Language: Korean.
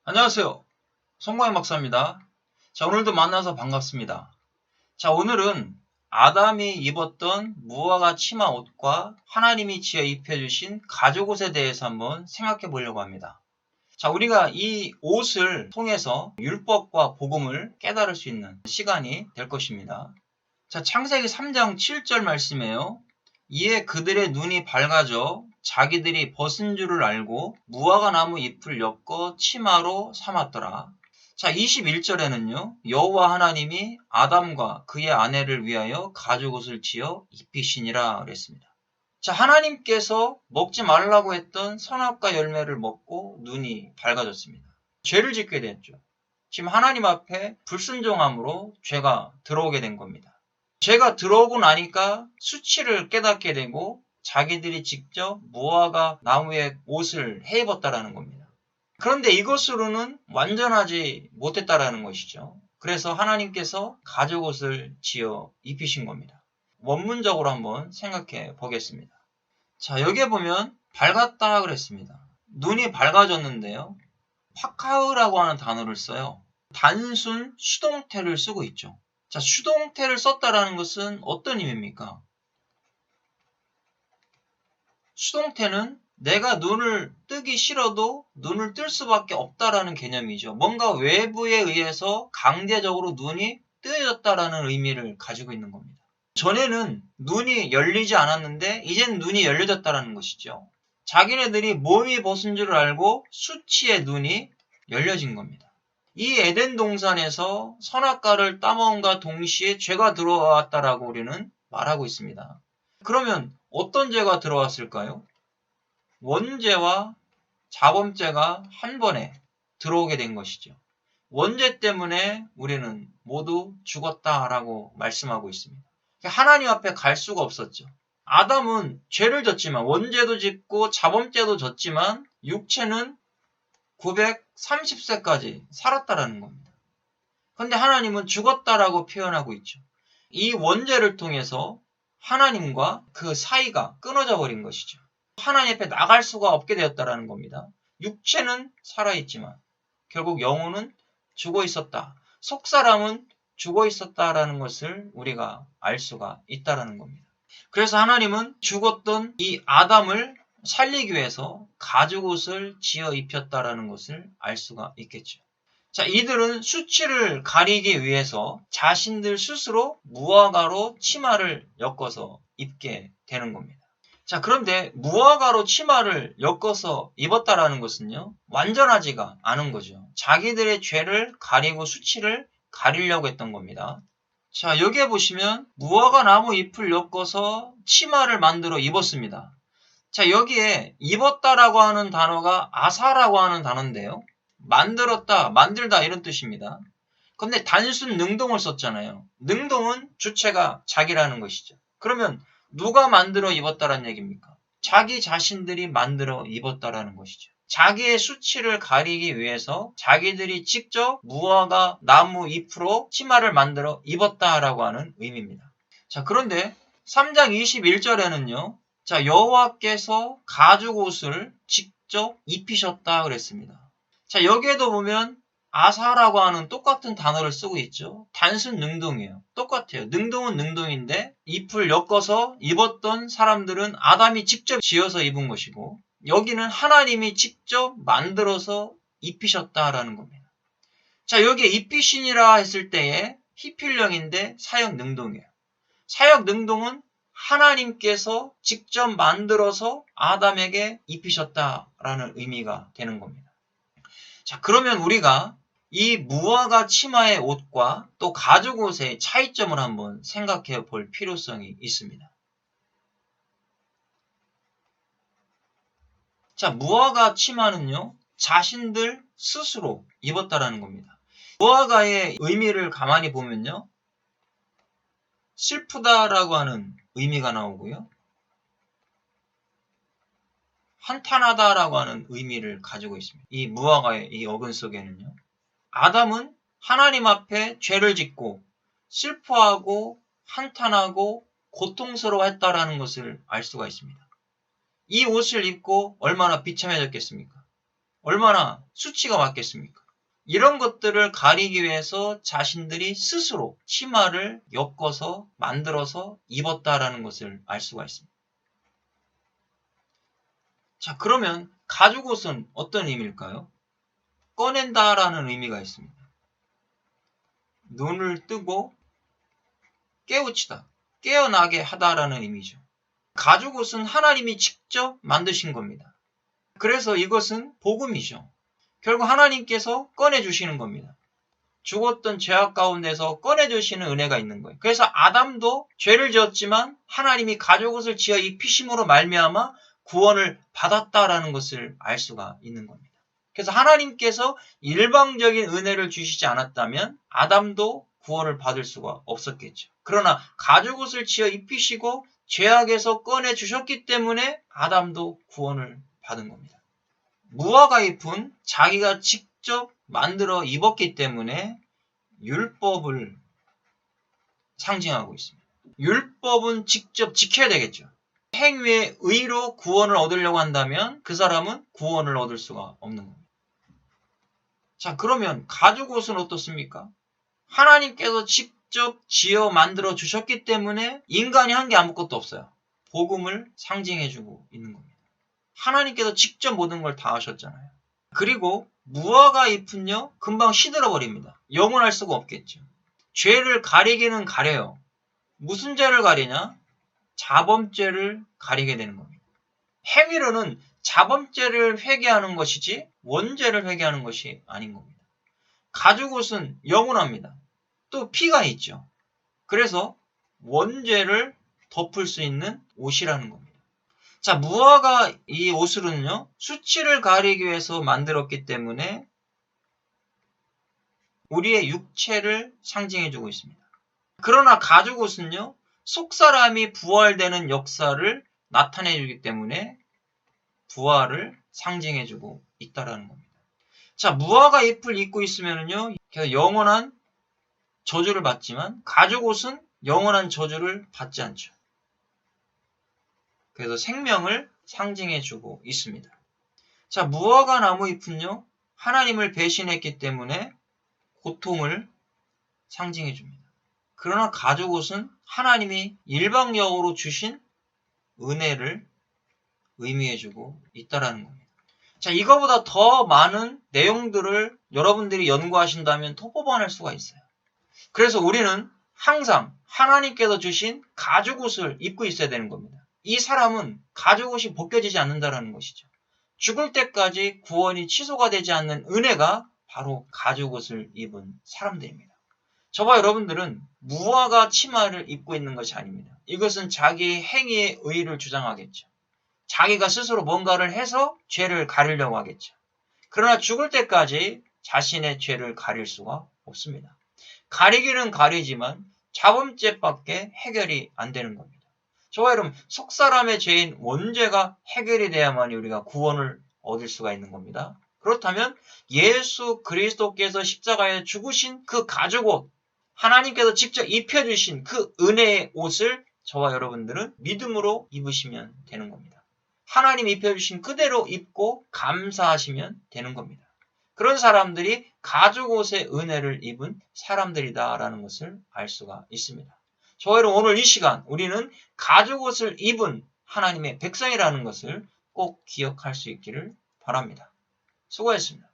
안녕하세요. 송광현 박사입니다. 자, 오늘도 만나서 반갑습니다. 자, 오늘은 아담이 입었던 무화과 치마 옷과 하나님이 지어 입혀주신 가죽옷에 대해서 한번 생각해 보려고 합니다. 자, 우리가 이 옷을 통해서 율법과 복음을 깨달을 수 있는 시간이 될 것입니다. 자, 창세기 3장 7절 말씀이에요. 이에 그들의 눈이 밝아져 자기들이 벗은 줄을 알고 무화과 나무 잎을 엮어 치마로 삼았더라. 자, 21절에는요. 여호와 하나님이 아담과 그의 아내를 위하여 가죽옷을 지어 입히시니라 그랬습니다. 자, 하나님께서 먹지 말라고 했던 선악과 열매를 먹고 눈이 밝아졌습니다. 죄를 짓게 됐죠. 지금 하나님 앞에 불순종함으로 죄가 들어오게 된 겁니다. 죄가 들어오고 나니까 수치를 깨닫게 되고 자기들이 직접 무화과 나무의 옷을 해 입었다라는 겁니다. 그런데 이것으로는 완전하지 못했다라는 것이죠. 그래서 하나님께서 가죽옷을 지어 입히신 겁니다. 원문적으로 한번 생각해 보겠습니다. 자, 여기에 보면 밝았다 그랬습니다. 눈이 밝아졌는데요. 화카흐라고 하는 단어를 써요. 단순 수동태를 쓰고 있죠. 자, 수동태를 썼다라는 것은 어떤 의미입니까? 수동태는 내가 눈을 뜨기 싫어도 눈을 뜰 수밖에 없다라는 개념이죠. 뭔가 외부에 의해서 강제적으로 눈이 뜨여졌다라는 의미를 가지고 있는 겁니다. 전에는 눈이 열리지 않았는데 이제는 눈이 열려졌다라는 것이죠. 자기네들이 몸이 벗은 줄 알고 수치의 눈이 열려진 겁니다. 이 에덴 동산에서 선악과를 따먹음과 동시에 죄가 들어왔다라고 우리는 말하고 있습니다. 그러면 어떤 죄가 들어왔을까요? 원죄와 자범죄가 한 번에 들어오게 된 것이죠. 원죄 때문에 우리는 모두 죽었다라고 말씀하고 있습니다. 하나님 앞에 갈 수가 없었죠. 아담은 죄를 졌지만 원죄도 짓고 자범죄도 졌지만 육체는 930세까지 살았다라는 겁니다. 그런데 하나님은 죽었다라고 표현하고 있죠. 이 원죄를 통해서 하나님과 그 사이가 끊어져 버린 것이죠. 하나님 앞에 나갈 수가 없게 되었다라는 겁니다. 육체는 살아있지만 결국 영혼은 죽어 있었다. 속사람은 죽어 있었다라는 것을 우리가 알 수가 있다라는 겁니다. 그래서 하나님은 죽었던 이 아담을 살리기 위해서 가죽옷을 지어 입혔다라는 것을 알 수가 있겠죠. 자, 이들은 수치를 가리기 위해서 자신들 스스로 무화과로 치마를 엮어서 입게 되는 겁니다. 자, 그런데 무화과로 치마를 엮어서 입었다라는 것은요, 완전하지가 않은 거죠. 자기들의 죄를 가리고 수치를 가리려고 했던 겁니다. 자, 여기에 보시면 무화과 나무 잎을 엮어서 치마를 만들어 입었습니다. 자, 여기에 입었다라고 하는 단어가 아사라고 하는 단어인데요. 만들었다, 만들다 이런 뜻입니다. 근데 단순 능동을 썼잖아요. 능동은 주체가 자기라는 것이죠. 그러면 누가 만들어 입었다라는 얘기입니까? 자기 자신들이 만들어 입었다라는 것이죠. 자기의 수치를 가리기 위해서 자기들이 직접 무화과 나무 잎으로 치마를 만들어 입었다라고 하는 의미입니다. 자, 그런데 3장 21절에는요. 자, 여호와께서 가죽옷을 직접 입히셨다 그랬습니다. 자, 여기에도 보면 아사라고 하는 똑같은 단어를 쓰고 있죠. 단순 능동이에요. 똑같아요. 능동은 능동인데 잎을 엮어서 입었던 사람들은 아담이 직접 지어서 입은 것이고 여기는 하나님이 직접 만들어서 입히셨다라는 겁니다. 자, 여기에 입히시니라 했을 때에 히필령인데 사역 능동이에요. 사역 능동은 하나님께서 직접 만들어서 아담에게 입히셨다라는 의미가 되는 겁니다. 자, 그러면 우리가 이 무화과 치마의 옷과 또 가죽옷의 차이점을 한번 생각해 볼 필요성이 있습니다. 자, 무화과 치마는요, 자신들 스스로 입었다라는 겁니다. 무화과의 의미를 가만히 보면요, 슬프다라고 하는 의미가 나오고요, 한탄하다라고 하는 의미를 가지고 있습니다. 이 무화과의 이 어근 속에는요, 아담은 하나님 앞에 죄를 짓고 슬퍼하고 한탄하고 고통스러워했다라는 것을 알 수가 있습니다. 이 옷을 입고 얼마나 비참해졌겠습니까? 얼마나 수치가 맞겠습니까? 이런 것들을 가리기 위해서 자신들이 스스로 치마를 엮어서 만들어서 입었다라는 것을 알 수가 있습니다. 자, 그러면 가죽옷은 어떤 의미일까요? 꺼낸다라는 의미가 있습니다. 눈을 뜨고 깨우치다, 깨어나게 하다라는 의미죠. 가죽옷은 하나님이 직접 만드신 겁니다. 그래서 이것은 복음이죠. 결국 하나님께서 꺼내주시는 겁니다. 죽었던 죄악 가운데서 꺼내주시는 은혜가 있는 거예요. 그래서 아담도 죄를 지었지만 하나님이 가죽옷을 지어 입히심으로 말미암아 구원을 받았다라는 것을 알 수가 있는 겁니다. 그래서 하나님께서 일방적인 은혜를 주시지 않았다면 아담도 구원을 받을 수가 없었겠죠. 그러나 가죽옷을 지어 입히시고 죄악에서 꺼내주셨기 때문에 아담도 구원을 받은 겁니다. 무화과 잎은 자기가 직접 만들어 입었기 때문에 율법을 상징하고 있습니다. 율법은 직접 지켜야 되겠죠. 행위의 의로 구원을 얻으려고 한다면 그 사람은 구원을 얻을 수가 없는 겁니다. 자, 그러면 가죽옷은 어떻습니까? 하나님께서 직접 지어 만들어 주셨기 때문에 인간이 한 게 아무것도 없어요. 복음을 상징해주고 있는 겁니다. 하나님께서 직접 모든 걸 다 하셨잖아요. 그리고 무화과 잎은요, 금방 시들어 버립니다. 영원할 수가 없겠죠. 죄를 가리기는 가려요. 무슨 죄를 가리냐? 자범죄를 가리게 되는 겁니다. 행위로는 자범죄를 회개하는 것이지 원죄를 회개하는 것이 아닌 겁니다. 가죽옷은 영원합니다. 또 피가 있죠. 그래서 원죄를 덮을 수 있는 옷이라는 겁니다. 자, 무화과 이 옷을은요, 수치를 가리기 위해서 만들었기 때문에 우리의 육체를 상징해주고 있습니다. 그러나 가죽옷은요, 속사람이 부활되는 역사를 나타내주기 때문에 부활을 상징해주고 있다는 겁니다. 자, 무화과 잎을 입고 있으면요, 영원한 저주를 받지만 가죽옷은 영원한 저주를 받지 않죠. 그래서 생명을 상징해주고 있습니다. 자, 무화과 나무 잎은요, 하나님을 배신했기 때문에 고통을 상징해줍니다. 그러나 가죽옷은 하나님이 일방적으로 주신 은혜를 의미해주고 있다는 겁니다. 자, 이거보다 더 많은 내용들을 여러분들이 연구하신다면 더 뽑아낼 수가 있어요. 그래서 우리는 항상 하나님께서 주신 가죽옷을 입고 있어야 되는 겁니다. 이 사람은 가죽옷이 벗겨지지 않는다는 것이죠. 죽을 때까지 구원이 취소가 되지 않는 은혜가 바로 가죽옷을 입은 사람들입니다. 저와 여러분들은 무화과 치마를 입고 있는 것이 아닙니다. 이것은 자기 행위의 의의를 주장하겠죠. 자기가 스스로 뭔가를 해서 죄를 가리려고 하겠죠. 그러나 죽을 때까지 자신의 죄를 가릴 수가 없습니다. 가리기는 가리지만 자범죄밖에 해결이 안 되는 겁니다. 저와 여러분, 속사람의 죄인 원죄가 해결이 돼야만이 우리가 구원을 얻을 수가 있는 겁니다. 그렇다면 예수 그리스도께서 십자가에 죽으신 그 가죽옷, 하나님께서 직접 입혀주신 그 은혜의 옷을 저와 여러분들은 믿음으로 입으시면 되는 겁니다. 하나님 입혀주신 그대로 입고 감사하시면 되는 겁니다. 그런 사람들이 가죽옷의 은혜를 입은 사람들이다라는 것을 알 수가 있습니다. 저와 여러분, 오늘 이 시간 우리는 가죽옷을 입은 하나님의 백성이라는 것을 꼭 기억할 수 있기를 바랍니다. 수고했습니다.